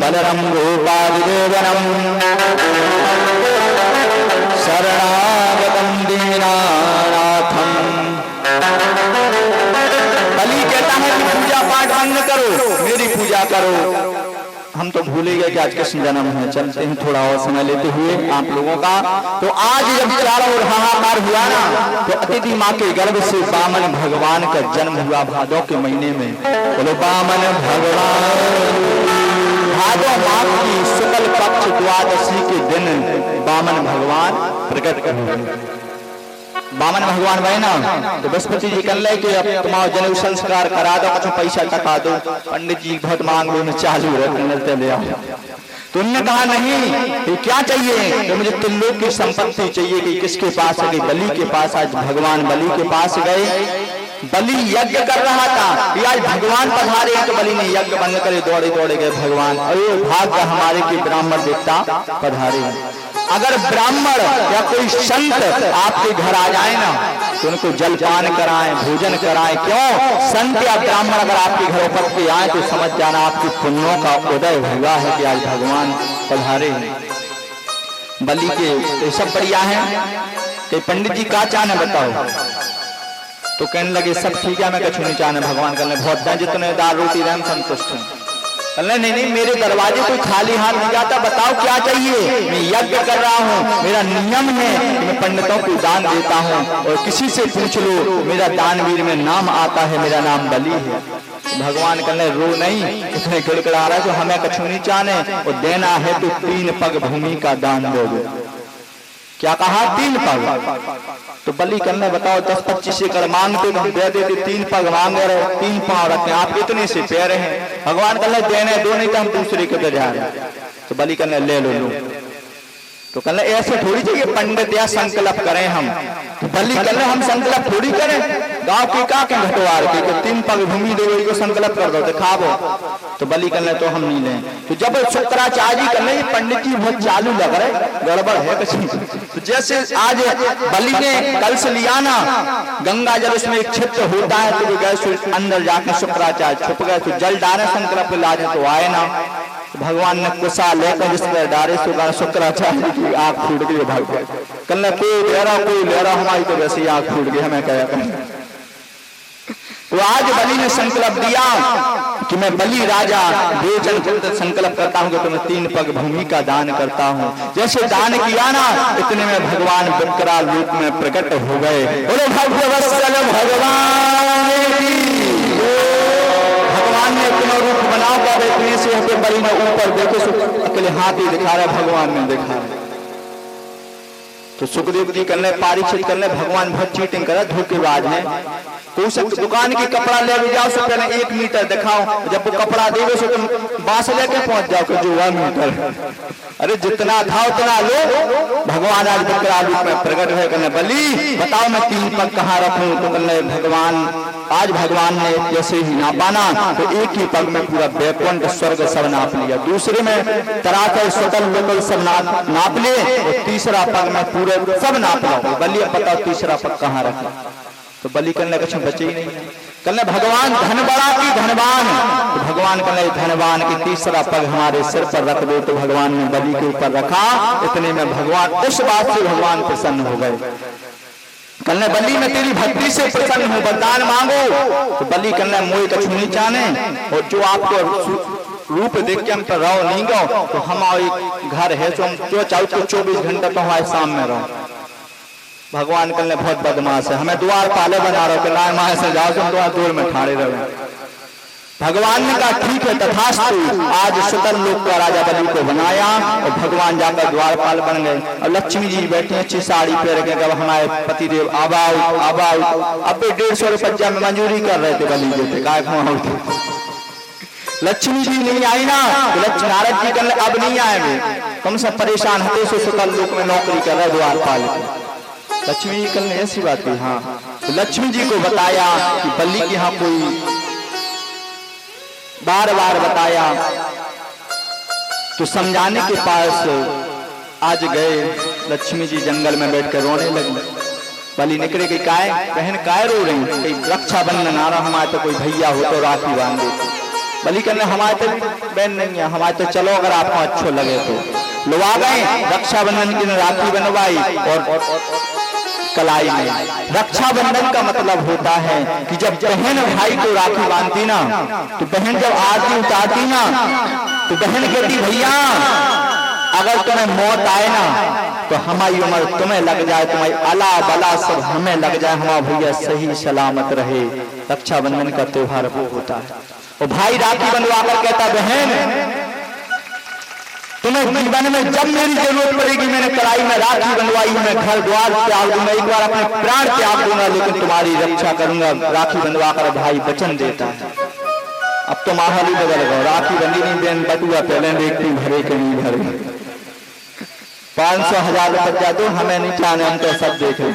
बलरं गोपादिदेवनं शरणागतं दीनानाथं। बलि कहता है कि पूजा पाठ बंद करो, मेरी पूजा करो। हम तो भूल ही गए कि आज कृष्ण जन्म है। चलते हैं थोड़ा और समय लेते हुए आप लोगों का। तो आज जब चारों ओर हाहाकार हुआ ना, तो अतिथि माँ के गर्भ से वामन भगवान का जन्म हुआ भादों के महीने में। बोलो वामन भगवान। भादों माह की शुक्ल पक्ष द्वादशी के दिन वामन भगवान प्रकट हुए। वामन भगवान भाई ना, तो बृहस्पति जी कर ले कि अब तुम्हारा जनेऊ संस्कार करा दो, कुछ पैसा टका दो। पंडित जी बहुत मांग लो में चालू रखते ले आओ। तो उन्होंने कहा नहीं, ये क्या चाहिए? तो मुझे त्रिलोक की संपत्ति चाहिए। कि किसके पास है? बलि के पास। आज भगवान बलि के पास गए। बलि यज्ञ कर रहा था कि आज भगवान पधारे हैं, तो बलि ने यज्ञ बंद करे, दौड़े दौड़े गए भगवान। अरे भाग्य हमारे की ब्राह्मण देवता पधारे हैं। अगर ब्राह्मण या कोई संत आपके घर आ जाए ना, तो उनको जलपान कराएं, भोजन कराएं। क्यों? संत या ब्राह्मण अगर आपके घर उपस्थित के आए तो समझ जाना आपके पुण्यों का उदय हुआ है कि आज भगवान पधारे हैं। बलि के तो सब बढ़िया है कि पंडित जी का चाहना बताओ? तो कहने लगे सब ठीक है, मैं कुछ नहीं चाहना। भगवान कहने बहुत जितने दाल रोटी रहे संतुष्ट हैं। नहीं नहीं, मेरे दरवाजे कोई खाली हाथ नहीं जाता। बताओ क्या चाहिए? मैं यज्ञ कर रहा हूँ, मेरा नियम है कि मैं पंडितों को दान देता हूँ, और किसी से पूछ लो मेरा दानवीर में नाम आता है, मेरा नाम बलि है। भगवान कहने रो नहीं, इतने गिड़गिड़ा रहा है, तो हमें कुछ नहीं चाहने, और देना है तो 3 पग भूमि का दान दोगे। क्या कहा? 3 पग। तो बलि करने बताओ 10-25 एकड़ मांगते तो हम दे देते। 3 पग मांगे रहे, 3 पांव रखते, आप इतने से पैर हैं। भगवान कहने देने दो, नहीं तो हम दूसरे के जा रहे। तो बलि करने ले लो लो। तो कहने ऐसे थोड़ी चाहिए पंडित या संकल्प करें हम। तो बलि कहने हम संकल्प थोड़ी करें, गांव के का के घटवार के 3 पग भूमि देवे को संकल्प कर दो, दिखावो। तो बलि कहने तो हम नहीं लें। तो जब शुक्राचार्य जी कहने पंडित जी बहुत चालू लग रहे, गड़बड़ है कुछ। तो जैसे आज बलि ने कलश लिया ना, गंगा जल उसमें एक छिद्र होता है, तो गए अंदर जाके शुक्राचार्य छुप गए। तो जल डाले संकल्प लाजे तो आए ना। तो भगवान ने कुशा लेकर जिसमें डारे शुक्राचार्य की आंख फूट गई। भाग गए। कल कोई ले रहा हमारी तो वैसे ही आंख फूट गई, हमें क्या करें। तो आज बलि ने संकल्प दिया कि मैं बलि राजा देवजन संकल्प करता हूँ कि तुम्हें 3 पग भूमि का दान करता हूँ। जैसे दान किया ना, इतने में भगवान विकराल रूप में प्रकट हो गए। बोलो भगवत्सल भगवान की। भगवान ने अपना रूप बनाकर इतने से बलि ने ऊपर देखो, अकेले हाथ ही दिखा रहा, भगवान ने दिखा रहा। तो सुखदेव जी करने परीक्षित करने, भगवान बहुत चीटिंग करा, धोखेबाज है। दुकान की कपड़ा ले जाओ, सो पहले 1 मीटर दिखाओ, जब वो कपड़ा देवे सो तुम बांस लेके पहुंच जाओ कि जो 1 मीटर। अरे जितना था उतना लो। भगवान आज विकराल रूप में प्रकट है। कहने बलि बताओ मैं 3 पग कहाँ रखूं? तो कहने भगवान आज भगवान ने जैसे ही नापा ना, तो 1 ही पग में पूरा वैकुंठ स्वर्ग सब नाप लिया, दूसरे में तरातल स्वतल लोकल सब नाप ले, और तीसरा पग में पूरे सब नाप लो। बलि बताओ तीसरा पग कहाँ रखा? तो बलि करने कुछ बचे ही नहीं। कहने भगवान धन बड़ा की धनवान। तो भगवान कहने धनवान की तीसरा पग हमारे सिर पर रख दो। तो भगवान ने बलि के ऊपर रखा। इतने में भगवान उस बात से भगवान प्रसन्न हो गए। कहने बलि मैं तेरी भक्ति से प्रसन्न हूँ, वरदान मांगो। तो बलि कहने मोए कुछ नहीं चाहने, और जो आपको रूप देख के हम पर रहो नहीं गो, तो हमारे घर है जो हम जो चाहो तो 24 घंटे तो हमारे सामने रहो। भगवान कहने बहुत बदमाश है, हमें द्वार पाले बना रहे हो कि ना माए से जाओ तुम द्वार दूर में ठाड़े रहो। भगवान ने कहा ठीक है तथास्तु। आज सुतर लोक का राजा बलि को बनाया, और भगवान जाकर द्वारपाल बन गए। और लक्ष्मी जी बैठी अच्छी साड़ी पहन के, जब हमारे पतिदेव आबाऊ अब 150 रुपया में मंजूरी कर रहे थे बलि देते काय। लक्ष्मी जी नहीं आई ना, तो नारद जी कहने अब नहीं आएंगे, तुम सब परेशान होते से सुतर लोक में नौकरी कर रहे द्वारपाल। लक्ष्मी जी कहने ऐसी बात थी। हाँ, तो लक्ष्मी जी को बताया कि बलि के यहाँ कोई बार बार बताया, तो समझाने के पास आज गए। लक्ष्मी जी जंगल में बैठ कर रोने लगी। बलि निकले गई, काय बहन काय रो रही? रक्षाबंधन आ रहा हमारे, तो कोई भैया हो तो राखी बांध दे। बलि कहने हमारे तो बहन नहीं है, हमारे तो चलो अगर आपको अच्छो लगे तो। लोग आ गए, रक्षाबंधन की राखी बनवाई और कलाई में। रक्षाबंधन का मतलब होता है कि जब बहन भाई को राखी बांधती ना, तो बहन जब आरती उतारती ना, तो बहन कहती भैया अगर तुम्हें मौत आए ना तो हमारी उम्र तुम्हें लग जाए, तुम्हारी अला बला सब हमें लग जाए, हमारा भैया सही सलामत रहे। रक्षाबंधन का त्योहार वो होता है। और भाई राखी बंधवाकर कहता बहन तुम्हें जीवन में जब मेरी जरूरत पड़ेगी मैंने कलाई में राखी बंधवाई, मैं घर द्वार त्याग दूंगा, एक बार अपने प्राण त्याग दूंगा, लेकिन तुम्हारी रक्षा करूंगा। राखी बंधवाकर भाई वचन देता है। अब तो माहौल ही बदल गया, राखी बंधी नहीं बहन बटुआ पहले देखती भरे के नहीं भरे, 500-1000 रुपया दो, हमें नहीं चाहने, हम तो सब देख रहे,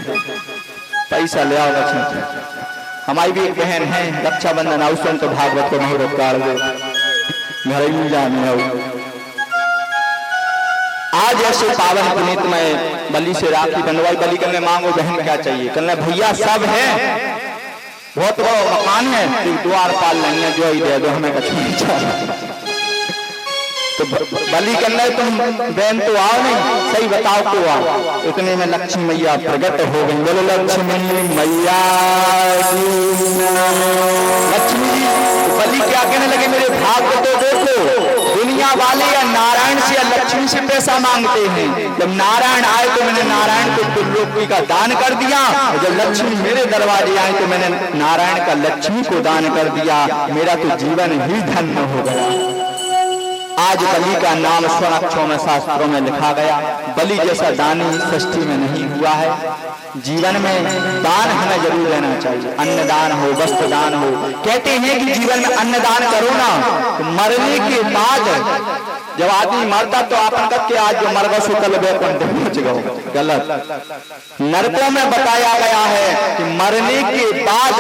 पैसा ले आओ लक्ष्मी। हमारी भी एक बहन है रक्षाबंधन अवसर तो भागवत को मुहूर्त काट दो, घर ही जाने आओ। आज ऐसे पावन पुनीत में बलि से राखी बंधवाई। बलि कहने मांगो बहन क्या चाहिए, कहने भैया सब है, बहुत बड़ा मकान है, द्वार पाल लेंगे, जो ही दे दो, हमें कुछ नहीं चाहिए। तो बलि कहने तुम बहन तो आओ नहीं, सही बताओ क्यों आओ। इतने में लक्ष्मी मैया प्रकट हो गई। बोलो लक्ष्मी मैया लक्ष्मी जी। बलि क्या कहने लगे मेरे भाग्य तो देखो, दुनिया वाले या नारायण से या लक्ष्मी से पैसा मांगते हैं। जब नारायण आए तो मैंने नारायण को त्रिलोकी का दान कर दिया, और जब लक्ष्मी मेरे दरवाजे आए तो मैंने नारायण का लक्ष्मी को दान कर दिया। मेरा तो जीवन ही धन्य हो गया। आज बलि का नाम स्वर्ण अक्षरों में शास्त्रों में लिखा गया। बलि जैसा दानी सृष्टि में नहीं हुआ है। जीवन में दान हमें जरूर देना चाहिए, अन्नदान हो, वस्त्र दान हो। कहते हैं कि जीवन में अन्नदान करो ना, तो मरने के बाद जब आदमी मरता तो आपन करके आज जो मर गो सो कल वैकुंठ पहुंच गो, गलत। नरकों में बताया गया है कि मरने के बाद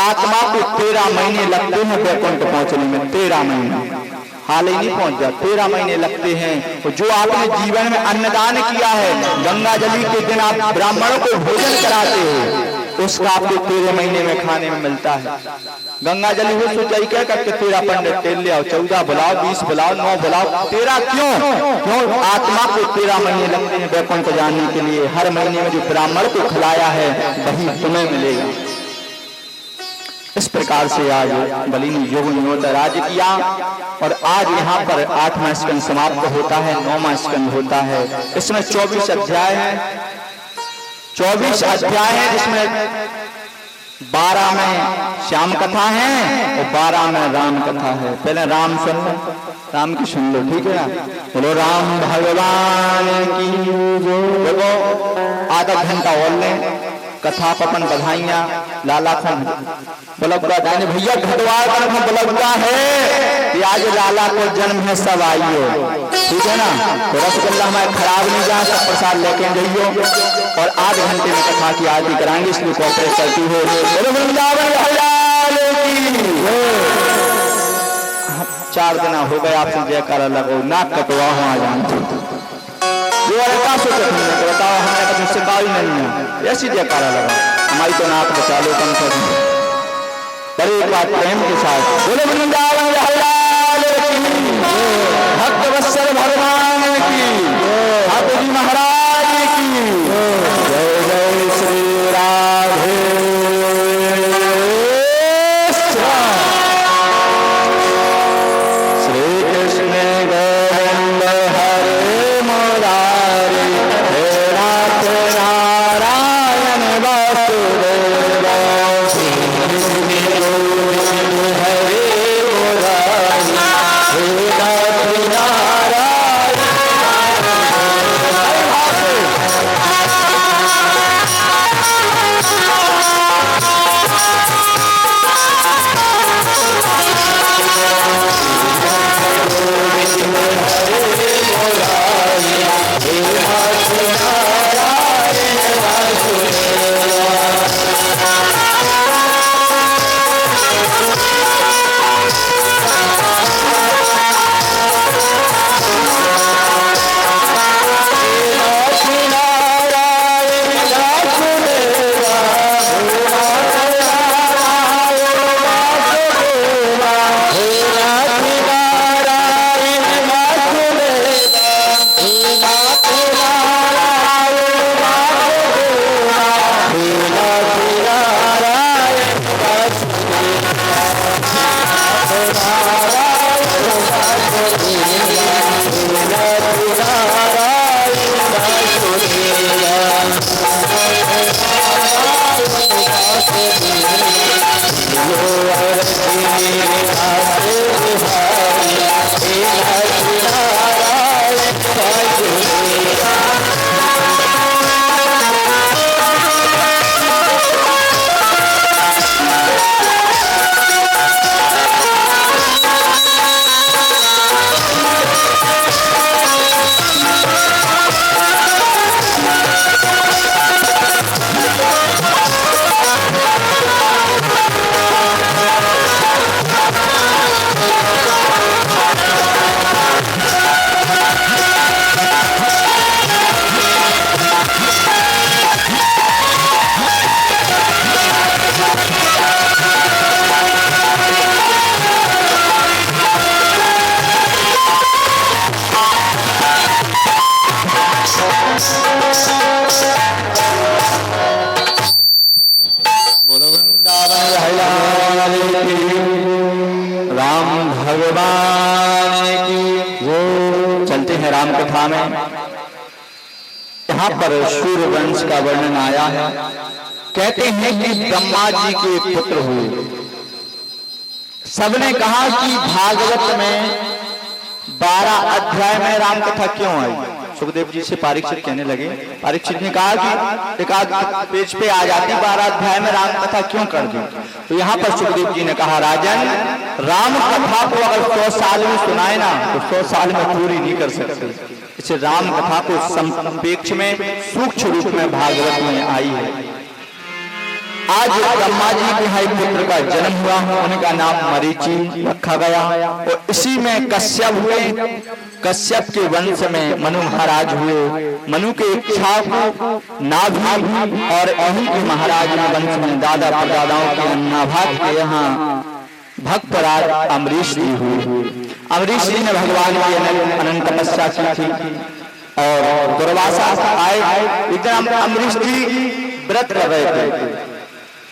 आत्मा को 13 महीने लगते हैं वैकुंठ पहुंचने में, 13 महीने, हाल ही नहीं पहुंच जाता, 13 महीने लगते हैं। जो आपने जीवन में अन्नदान किया है, गंगा जली के दिन आप ब्राह्मणों को भोजन कराते हो, उसका आपको 13 महीने में खाने में मिलता है। गंगा जली हो तो क्या क्या करके 13 पंडित तेल ले आओ, 14 बुलाओ, 20 बुलाओ, 9 बुलाओ, 13 क्यों? क्यों? आत्मा को 13 महीने लगते हैं वैकुंठ जाने के लिए। हर महीने में जो ब्राह्मण को खिलाया है वही तुम्हें मिलेगा। इस प्रकार से आज बलि ने योग नियोत राज्य किया, और आज यहाँ पर 8वां स्कंद समाप्त होता है, 9वां स्कंद होता है। इसमें 24 अध्याय है, 24 अध्याय है, जिसमें 12 में श्याम कथा है और 12 में राम कथा है। पहले राम सुन लो, राम की सुन लो, ठीक है ना? बोलो राम भगवान की। देखो आधा घंटा और लें, कथा पपन बधाइयां लाला खन बलबुआ दाने भैया घटवार का बलबुआ है कि आज लाला को जन्म है, सब आइयो, ठीक है ना? तो रसगुल्ला हमारे खराब नहीं जाए, सब प्रसाद लेके जाइयो, और आध घंटे में कथा की आरती कराएंगे, इसलिए कोऑपरेट करती हो। वृंदावन की 4 दिन हो गए आपसे जयकारा लगो, नाक कटवा हुआ जानते जो का सोचते बताओ, हमारे कभी सिपाही नहीं है, ऐसी जयकारा लगा, हमारी तो नाक बचा लो कम से कम। पर एक बात प्रेम के साथ बोले वृंदावन भक्त वत्सल भगवान की, ठाकुर जी महाराज की जय जय श्री राधे श्री कृष्ण गोविंद हरे मुरारी हे नाथ नारायण वासुदेव श्री कृष्ण गोविंद हरे मुरारी। हैं राम कथा में, यहाँ पर सूर्यवंश का वर्णन आया है। कहते हैं कि ब्रह्मा जी के एक पुत्र हुए। सबने कहा कि भागवत में 12 अध्याय में राम कथा क्यों आई। सुखदेव जी से परीक्षित कहने लगे, परीक्षित ने कहा कि एक आध पेज पे आ जाती 12 अध्याय में राम कथा क्यों कर दी। तो यहाँ पर सुखदेव जी ने कहा, राजन, राम कथा को अगर 100 साल में सुनाए ना तो 100 साल में पूरी नहीं कर सकते। इसे राम कथा को संपेक्ष में सूक्ष्म रूप में भागवत में आई है। आज ब्रह्मा जी के यहाँ पुत्र का जन्म हुआ, उनका नाम मरीचि रखा गया और इसी में कश्यप हुए। कश्यप के वंश में मनु महाराज हुए। मनु के इच्छा नाभि और इन्हीं के महाराज के वंश में दादा परदादाओं के नाभाग के यहाँ भक्तराज अम्बरीश जी हुए। अम्बरीश जी ने भगवान की अनंत तपस्या की थी और दुर्वासा आए। इधर अम्बरीश जी व्रत कर रहे थे।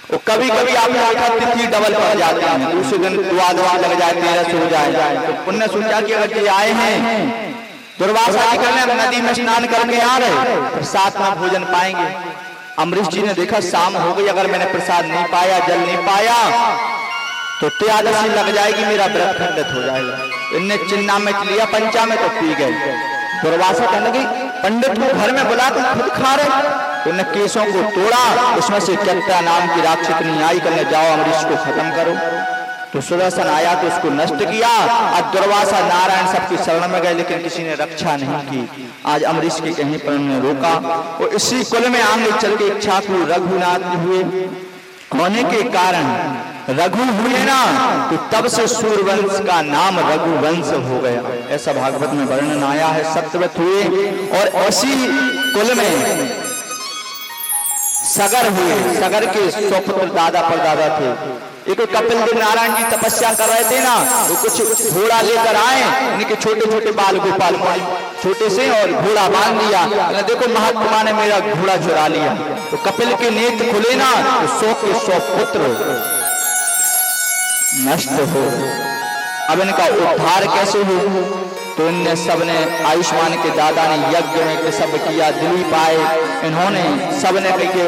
वो कभी कभी आपने देखा तिथि डबल पड़ जाती है, दूसरे दिन दुआ लग जाए, 13 हो जाए। तो पुण्य सोचा कि अगर ये आए हैं दुर्वासा जी करने, नदी में स्नान करके आ रहे, प्रसाद में भोजन पाएंगे। अम्बरीश जी ने देखा शाम हो गई, अगर मैंने प्रसाद नहीं पाया, जल नहीं पाया तो त्रयोदशी लग जाएगी, मेरा व्रत खंडित हो जाएगा। इनने चिन्ना में लिया, पंचा में तो पी गए। दुर्वासा कहने लगी, पंडित को घर में बुला कर खुद खा रहे। उन्होंने केसों को तोड़ा, उसमें से चट्टा नाम की राक्षसनी आई, करने जाओ अम्बरीश को खत्म करो। तो सुदर्शन आया तो उसको नष्ट किया। अब दुर्वासा नारायण सबकी शरण में गए, लेकिन किसी ने रक्षा नहीं की। आज अम्बरीश के कहीं पर उन्होंने रोका और इसी कुल में आगे चल के इच्छा को रघुनाथ हुए होने के कारण रघु हुए ना, तो तब से सूर्यवंश का नाम रघुवंश हो गया। ऐसा भागवत में वर्णन आया है। सत्यवत हुए और ऐसी कुल में सगर हुए। सगर के 100 पुत्र दादा परदादा थे। एक कपिल देव नारायण जी तपस्या कर रहे थे ना, वो कुछ घोड़ा लेकर आए, इनके छोटे छोटे बाल गोपाल छोटे से और घोड़ा बांध दिया। देखो महात्मा ने मेरा घोड़ा चुरा लिया। तो कपिल के नेत्र खुले ना, तो 100 के 100 पुत्र नष्ट हो। अब इनका उद्धार कैसे हो। तो इनने सबने, आयुष्मान के दादा ने यज्ञ में सब किया, दिलीप आए, इन्होंने सबने कही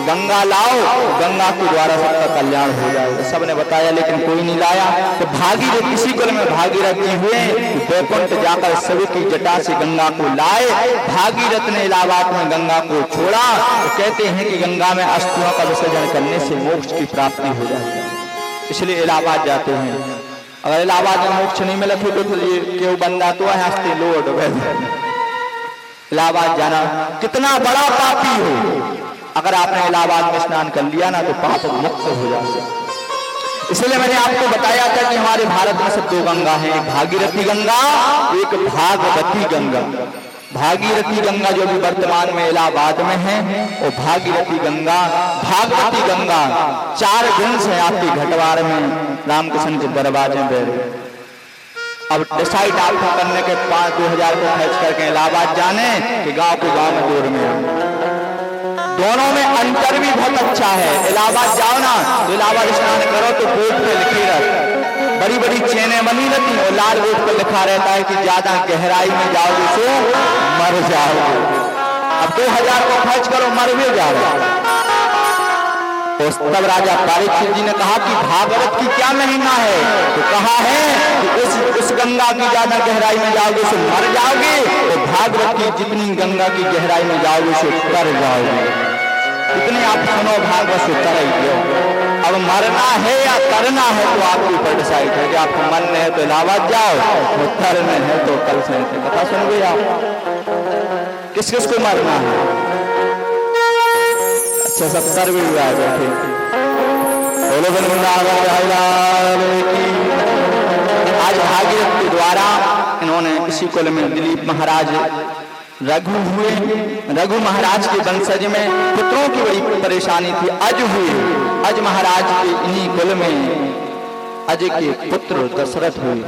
गंगा लाओ, गंगा के द्वारा सबका कल्याण हो जाए। सबने बताया लेकिन कोई नहीं लाया। तो भागीरथ, इसी कुल में भागीरथ हुए, वैकुंठ जाकर सभी की जटा से गंगा को लाए। भागीरथ ने इलाहाबाद में गंगा को छोड़ा। तो कहते हैं कि गंगा में अस्थियों का विसर्जन करने से मोक्ष की प्राप्ति हो जाती है, इसलिए इलाहाबाद जाते हैं। अगर इलाहाबाद में मोक्ष नहीं मिला तो ये क्यों बंदा तो है हंसते लोड। इलाहाबाद जाना कितना बड़ा पापी हो, अगर आपने इलाहाबाद में स्नान कर लिया ना तो पाप मुक्त हो जाए। इसलिए मैंने आपको बताया था कि हमारे भारत में सब 2 गंगा हैं, एक भागीरथी गंगा, एक भागवती गंगा। भागीरथी गंगा जो भी वर्तमान में इलाहाबाद में है, और भागीरथी गंगा, भागवती गंगा 4 दिन से आपके घटवार में रामकृष्ण के दरवाजे पे। अब डिसाइड आपको करने के 5-2 को खर्च करके इलाहाबाद जाने कि गांव को गांव में दूर में। दोनों में अंतर भी बहुत अच्छा है। इलाहाबाद जाओ ना तो इलाहाबाद स्नान करो तो बोर्ड पे लिखी रहती, बड़ी बड़ी चेनें बनी रहती और लाल बोर्ड पर लिखा रहता है कि ज्यादा गहराई में जाओगे तो मर जाओगे। अब 2000 को खर्च करो, मर भी जाओगे। तब राजा परीक्षित जी ने कहा कि भागवत की क्या महिमा है। तो कहा है कि उस गंगा की ज्यादा गहराई में जाओगे तो मर जाओगे, और भागवत की जितनी गंगा की गहराई में जाओगे तो तर जाओगे। इतने आप सुनो, भागवत से तर ही दो। अब मरना है या तरना है तो आपके ऊपर डिसाइड है कि आपको मरना है तो इलाहाबाद जाओ, वो तरना है तो कल से कथा सुनोगे आप। किस किस को मरना है। अच्छा, सब तर भी आए बैठे। आज भागीरथ के द्वारा इन्होंने इसी कुल में दिलीप महाराज रघु हुए। रघु महाराज के वंशज में पुत्रों की बड़ी परेशानी थी। अज हुए, अज महाराज के इन्हीं कुल में अज के पुत्र दशरथ हुए।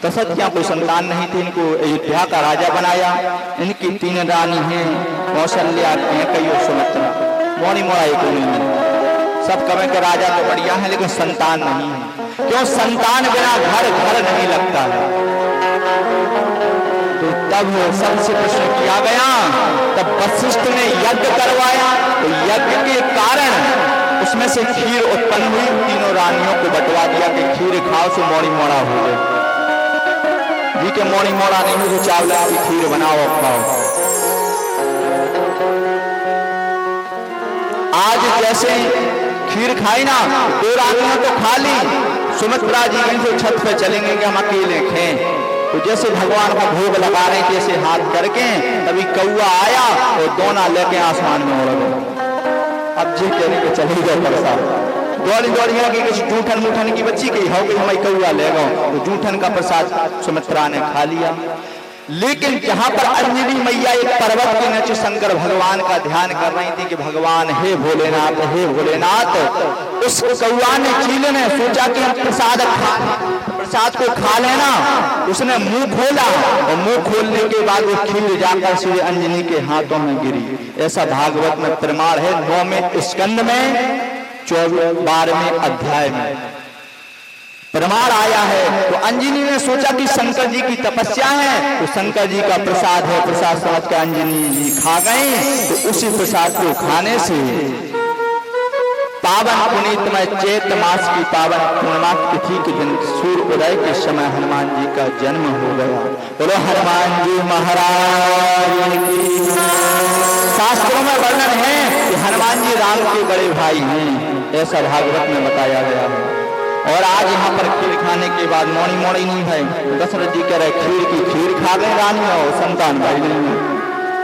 दशरथ क्या कोई संतान नहीं थी, इनको अयोध्या का राजा बनाया। इनकी 3 रानी हैं, कौशल्या, कैकेयी और सुमित्रा। मोनी मोड़ा एक नहीं, सब कमे के राजा तो बढ़िया है लेकिन संतान नहीं है। क्यों? संतान बिना घर घर नहीं लगता है। तो तब सबसे प्रश्न किया गया, तब वशिष्ठ ने यज्ञ करवाया, तो यज्ञ के कारण उसमें से खीर उत्पन्न हुई। तीनों रानियों को बंटवा दिया कि खीर खाओ से मोड़ी मोड़ा हो गए। जी के मोड़ी मोड़ा नहीं हो, तो चावल की खीर बनाओ और खाओ। आज जैसे खीर खाई ना, दो रानियों तो खा ली, सुमित्रा जी गई तो छत पे चलेंगे कि हम अकेले खें। तो जैसे भगवान को भोग लगा रहे थे ऐसे हाथ करके, तभी कौआ आया और दोना लेके आसमान में उड़ गया। अब जी कहने के चले गए प्रसाद, दौड़ी दौड़ी कि कुछ जूठन मूठन की बच्ची की हो गई, हमारी कौआ ले गो। तो जूठन का प्रसाद सुमित्रा ने खा लिया। लेकिन जहां पर अंजनी मैया एक पर्वत के नीचे शंकर भगवान का ध्यान कर रही थी कि भगवान हे भोलेनाथ, हे भोलेनाथ, उस कौआ ने चील ने सोचा कि हम प्रसाद को खा लेना। उसने मुंह खोला और मुंह खोलने के बाद वो खीर जाकर श्री अंजनी के हाथों में गिरी। ऐसा भागवत में प्रमाण है, 9वें स्कंद में 12वें अध्याय में प्रमाण आया है। तो अंजनी ने सोचा कि शंकर जी की तपस्या है, तो शंकर जी का प्रसाद है, प्रसाद समझ कर अंजनी जी खा गए। तो उसी प्रसाद को खाने से पावन पुनीतमय चैत मास की पावन पूर्णिमा तिथि के दिन सूर्य उदय के समय हनुमान जी का जन्म हो गया। बोलो हनुमान जी महाराज की। शास्त्रों में वर्णन है कि हनुमान जी राम के बड़े भाई हैं, ऐसा भागवत में बताया गया है। और आज यहाँ पर खीर खाने के बाद मोड़ी मोड़ी नहीं भाई, दशरथ जी कह रहे खीर की खीर खा गए रानी और संतान भाई नहीं।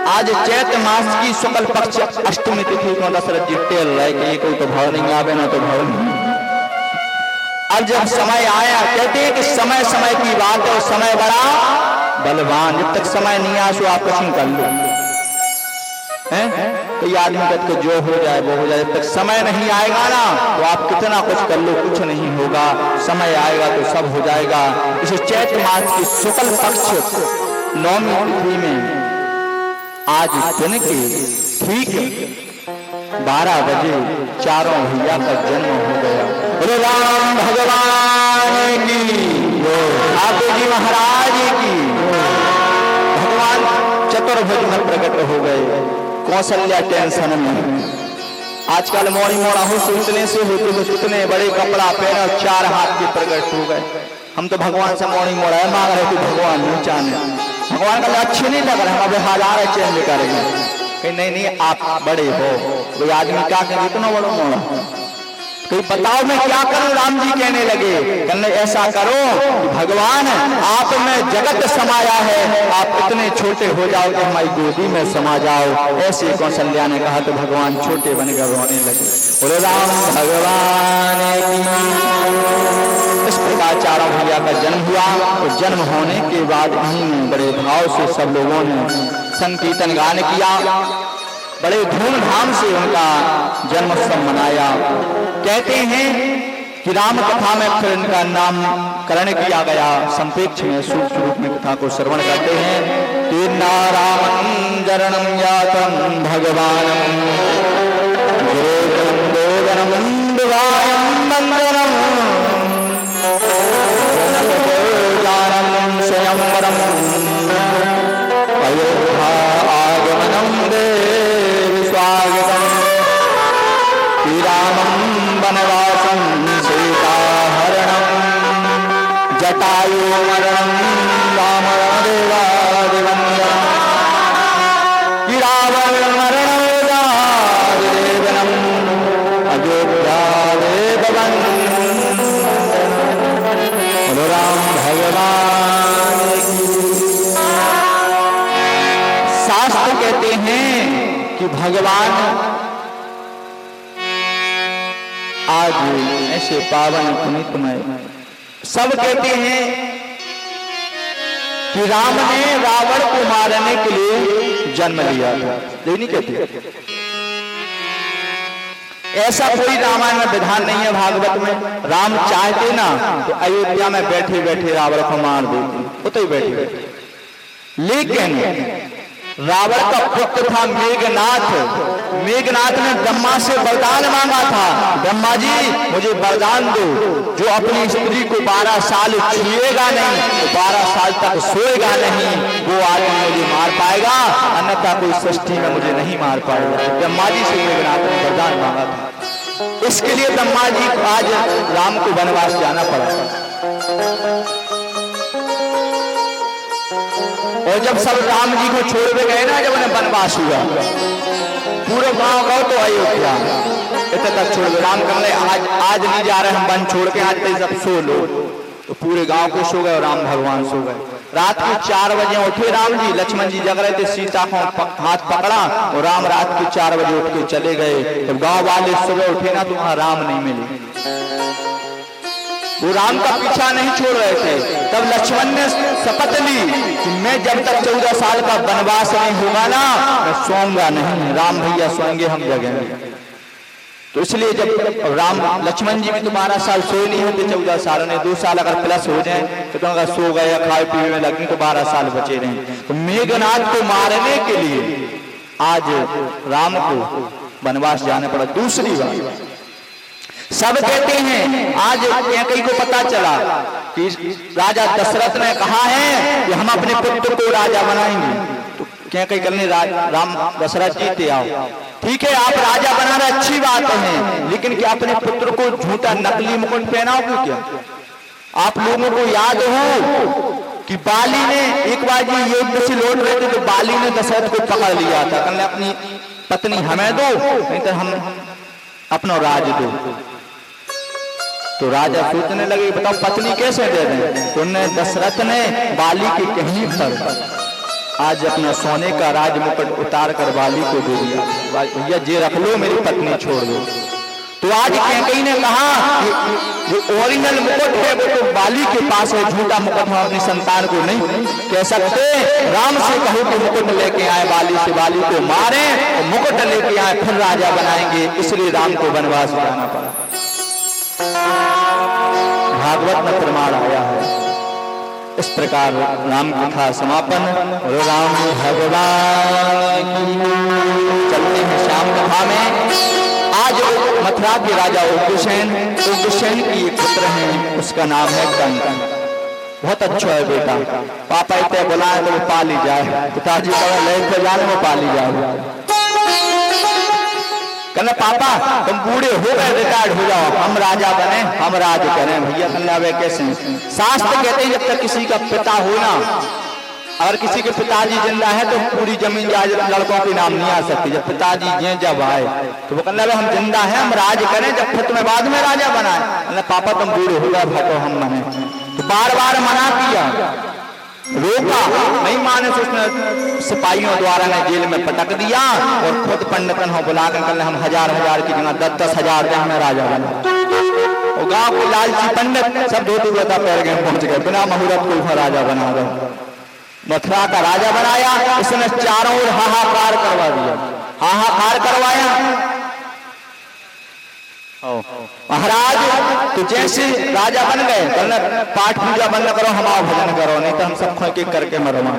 आज चैत मास की शुक्ल पक्ष अष्टमी तिथि को दशरथ जी टेल रहे कि कोई तो भाव नहीं आवे ना तो भाव नहीं। अब जब समय आया, कहते हैं कि समय समय की बात है, समय बड़ा बलवान। जब तक समय नहीं आया सो आप कुछ कर लो है, तो ये आदमी कहते कि जो हो जाए वो हो जाए। जब तक समय नहीं आएगा ना तो आप कितना कुछ कर लो, कुछ नहीं होगा। समय आएगा तो सब हो जाएगा। इस चैत मास की शुक्ल पक्ष 9वीं तिथि में आज दिन के ठीक 12 बजे चारों भैया का जन्म हो गया। बोलो राम भगवान की, ठाकुर जी महाराज की। भगवान चतुर्भुज में प्रकट हो गए। कौशल्या टेंशन में आजकल मोड़ी मोड़ा हो सोचने से होते हो, कितने बड़े कपड़ा पहने और 4 हाथ के प्रकट हो गए। हम तो भगवान से मोड़ी मोड़ा है मांग रहे थे, भगवान नहीं चाहे, भगवान का अच्छे नहीं लग रहा, हम अब 1000 चेंज करेंगे। कहीं नहीं आप बड़े हो, कोई आदमी क्या करे, इतना बड़ा मोड़ा, कोई बताओ मैं क्या करूं। राम जी कहने लगे, कहने ऐसा करो भगवान आप में जगत समाया है, आप इतने छोटे हो जाओ कि हमारी गोदी में समा जाओ। ऐसे कौशल्या ने कहा तो भगवान छोटे बनकर रोने लगे। बोले राम भगवान की। इस प्रकार चारों भैया का जन्म हुआ। और जन्म होने के बाद इन्हीं बड़े भाव से सब लोगों ने संकीर्तन गान किया, बड़े धूमधाम से उनका जन्मोत्सव मनाया। कहते हैं कि राम कथा में फिर इनका नामकरण किया गया। संपेक्ष में सूक्ष्म रूप में कथा को श्रवण करते हैं। तीर्णा रामं जरणं यातं भगवानं गोविंदोदनं दिवायं वंदनं जनकपूजानं स्वयंवरं अयोध्या आगमनं देव स्वागतम् श्रीरामं वनवासं सीताहरणं जटायुमरणं रामदेवादिवन्दनं रावणमरणं रावदेवनं अयोध्यादेववन्दनं। बोलो राम भगवान की। शास्त्र कहते हैं कि भगवान आज ऐसे पावन पुनीतमय, सब कहते हैं कि राम ने रावण को मारने के लिए जन्म लिया था, ये नहीं कहते। ऐसा कोई रामायण में विधान नहीं है भागवत में। राम चाहते ना तो अयोध्या में बैठे बैठे रावण को मार देते, उतने बैठे बैठे। लेकिन रावण का पुत्र था मेघनाथ। मेघनाथ ने ब्रह्मा से वरदान मांगा था, ब्रह्मा जी मुझे वरदान दो, जो अपनी स्त्री को 12 साल छुएगा नहीं, तो 12 साल तक सोएगा नहीं, वो आदमी मुझे मार पाएगा, अन्यथा कोई सृष्टि में मुझे नहीं मार पाएगा। ब्रह्मा जी से मेघनाथ ने वरदान मांगा था। इसके लिए ब्रह्मा जी को आज राम को वनवास जाना पड़ा। और जब सब राम जी को छोड़ के गए ना, जब उन्हें वनवास हुआ, पूरे गांव गए तो अयोध्या इतने तक छोड़ गए। राम कहने आज नहीं जा रहे हम वन छोड़ के, आज तक सब सो लो। तो पूरे गांव के सो गए और राम भगवान सो गए। रात के 4 बजे उठे राम जी, लक्ष्मण जी जग रहे थे, सीता को हाथ पकड़ा और राम रात के 4 बजे उठ के चले गए। जब गांव वाले सुबह उठे ना तो वहां राम नहीं मिले। वो राम का पीछा नहीं छोड़ रहे थे। तब लक्ष्मण ने शपथ ली कि मैं जब तक 14 साल का वनवास नहीं होगा ना, मैं सोऊंगा नहीं, राम भैया सोएंगे, हम जगेंगे। तो इसलिए जब राम लक्ष्मण जी भी तो 12 साल सोए नहीं होते, 14 साल ने 2 साल अगर प्लस हो जाए तो अगर सो गए या खाए पीने में लगे तो 12 साल बचे रहे। तो मेघनाथ को मारने के लिए आज राम को वनवास जाना पड़ा। दूसरी बात, सब कहते हैं, आज कई को पता चला कि राजा दशरथ ने कहा है कि हम अपने पुत्र को राजा बनाएंगे। तो क्या कई करने राम दशरथ जी थे, आओ ठीक है आप राजा बना रहे, अच्छी बात है, लेकिन क्या अपने पुत्र को झूठा नकली मुकुट पहनाओगे क्या? आप लोगों को याद हो कि बाली ने एक बार जी युद्ध से लौट रहे थे तो बाली ने दशरथ को पकड़ लिया था, कहने अपनी पत्नी हमें दो, नहीं तो हम अपना राज दो। तो राजा सोचने लगे बताओ पत्नी कैसे दे दें। तो उन्हें दशरथ ने बाली के कहने पर आज अपना सोने का राज मुकुट उतार कर बाली को दे दिया, भैया जे रख लो, मेरी पत्नी छोड़ दो। तो आज कैकेयी ने कहा कि जो ओरिजिनल मुकुट है वो तो बाली के पास है, झूठा मुकुट हम अपनी संतान को नहीं कह सकते। राम से कहो कि मुकुट लेके आए बाली से, बाली को मारे और मुकुट लेके आए, फिर राजा बनाएंगे। इसलिए राम को वनवास जाना पड़ा। भागवत में प्रमाण आया है। इस प्रकार राम कथा समापन। राम भगवान की। चलते हैं श्याम कथा में। आज मथुरा के राजा उग्रसेन की एक पुत्र है, उसका नाम है कंस। बहुत अच्छा है बेटा, पापा इतने बुलाए तो वो पाली जाए, पिताजी का ले जाने में पाली जाए। कहना पापा तुम बूढ़े हो गए, रिटायर्ड हो जाओ, हम राजा बने, हम राज करें। भैया कहना वे कैसे? शास्त्र कहते हैं जब तक किसी का पिता हो ना, अगर किसी के पिताजी जिंदा है तो पूरी जमीन जायदाद लड़कों के नाम नहीं आ सकती। जब पिताजी जी जब आए तो वो कहना हम जिंदा हैं, हम राज करें, जब फिर तुम्हें बाद में राजा बनाए। कहना पापा तुम बूढ़े हो गए, भागो हम बने। तो बार बार मना किया, रोका, नहीं माने तो उसने सिपाहियों द्वारा ने जेल में पटक दिया और खुद पंडितन हो बुलाकर कहने हम 1000 की जगह 10-10 हजार दे, हमें राजा बना। और गांव के लालची पंडित सब धोती बता पैर गए पहुंच गए, बिना मुहूर्त को राजा बना दो। मथुरा का राजा बनाया, इसने चारों ओर हाहाकार करवा दिया, हाहाकार करवाया। महाराज तो जैसे राजा बन गए, कहना पाठ पूजा बंद करो, हमारा भजन करो, नहीं तो हम सब एक करके मरवा।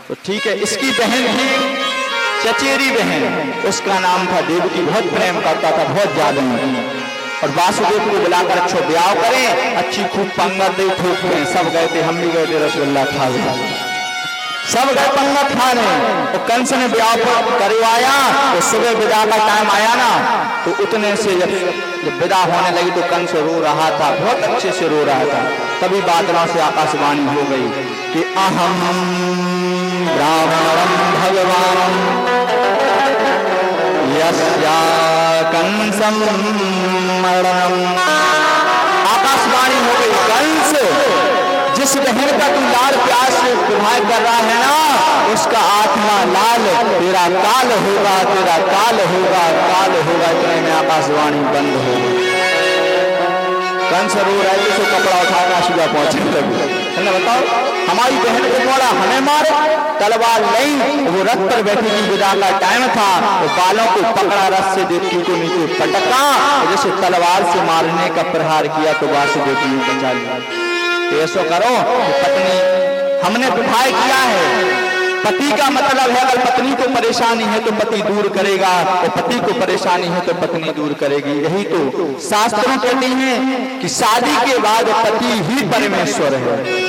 तो ठीक है। इसकी बहन थी चचेरी बहन, उसका नाम था देवकी, बहुत प्रेम करता था, बहुत ज्यादा। और वासुदेव को बुलाकर अच्छो ब्याह करें, अच्छी खूब पंगत दे, ठोक सब गए थे, हम भी गए थे रसगुल्ला खा गए, सब गए पंगत खाने। तो कंस ने ब्याह करवाया, तो सुबह विदा का टाइम आया ना, तो उतने से जब विदा होने लगी तो कंस रो रहा था, बहुत अच्छे से रो रहा था। तभी बादलों से आकाशवाणी हो गई कि अहम ब्राह्मणं भगवान यस्या कंसं मरणम्। आकाशवाणी हो गई, कंस जिस बहन का तू लाल प्यार से विवाह कर रहा है ना, उसका आत्मा लाल, तेरा काल होगा, तेरा काल होगा, काल होगा। इतने में आकाशवाणी बंद हो गई। कंस रो रहे थे, कपड़ा उठाकर आशुदा पहुंचने लगे। बताओ हमारी बहन को मोड़ा, हमें मारे, तलवार नहीं। वो रथ पर बैठी थी, विदा का टाइम था, तो बालों को पकड़ा, रथ से देवकी को नीचे पटका, जैसे तलवार से मारने का प्रहार किया तो वासुदेव जी ने बचा लिया। ऐसा करो पत्नी हमने विवाह किया है, पति का मतलब है अगर पत्नी को परेशानी है तो पति दूर करेगा, और पति को परेशानी है तो पत्नी दूर करेगी। यही तो शास्त्रों कहते हैं कि शादी के बाद पति ही परमेश्वर है।